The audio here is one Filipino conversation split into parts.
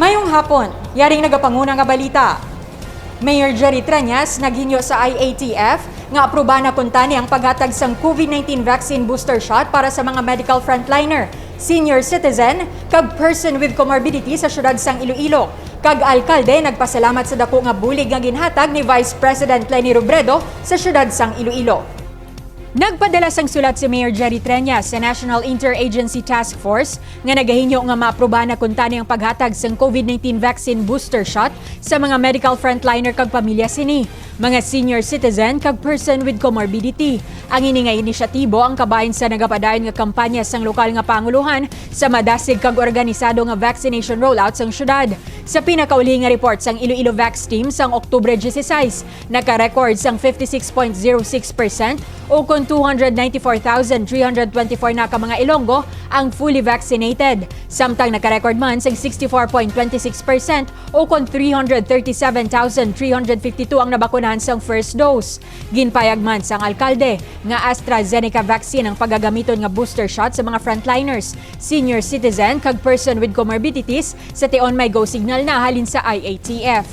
Mayong hapon, yaring nagapanguna nga balita. Mayor Jerry Trias naghinyo sa IATF nga aproba na kuntani ang paghatag sang COVID-19 vaccine booster shot para sa mga medical frontliner, senior citizen, kag person with comorbidity sa syudad sang Iloilo. Kag alkalde nagpasalamat sa dako nga bulig nga ginhatag ni Vice President Leni Robredo sa syudad sang Iloilo. Nagpadala sang sulat si Mayor Jerry Trias sa National Interagency Task Force nga nagahinyo nga maaproba na kuntani ang paghatag sang COVID-19 vaccine booster shot sa mga medical frontliner kag pamilya sini, mga senior citizen kag person with comorbidity. Ang ini nga inisyatibo ang kabahin sa nagapadayon nga kampanya sang lokal nga panguluhan sa madasig kag organisado nga vaccination rollout sang syudad. Sa pinakauli nga report sang Iloilo Vax Team sang Oktubre 16, naka-record sang 56.06% o kung 294,324 na ka mga Ilonggo ang fully vaccinated. Samtang naka-record man sang 64.26% o kung 337,352 ang nabakunahan sang first dose. Ginpayag man sang alkalde nga AstraZeneca vaccine ang paggagamiton nga booster shot sa mga frontliners, senior citizen kag person with comorbidities sa tion may go signal na halin sa IATF.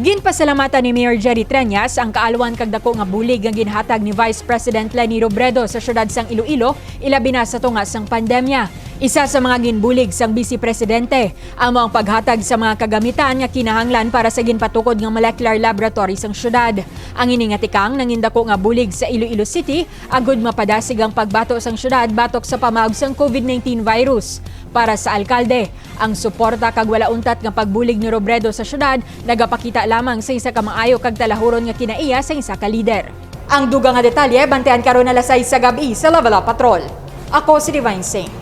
Ginpasalamatan ni Mayor Jerry Trias ang kaalwan kag dako nga bulig nga ginhatag ni Vice President Leni Robredo sa syudad sang Iloilo ilabi na sa tunga sang pandemya. Isa sa mga ginbulig sang Vice Presidente amo ang paghatag sa mga kagamitan nga kinahanglan para sa ginpatukod nga molecular laboratory sang syudad. Ang ini nga tikang nangindako nga bulig sa Iloilo City agud mapadasig ang pagbato sang syudad batok sa pamaog sang COVID-19 virus. Para sa alkalde, ang suporta kag wala untat nga pagbulig ni Robredo sa syudad nagapakita lamang sa isa ka maayo kag talahuron nga kinaiya sa isa ka lider. Ang dugang nga detalye bantayan karon alas 6 sa gabi sa Level Up Patrol. Ako si Divine Singh.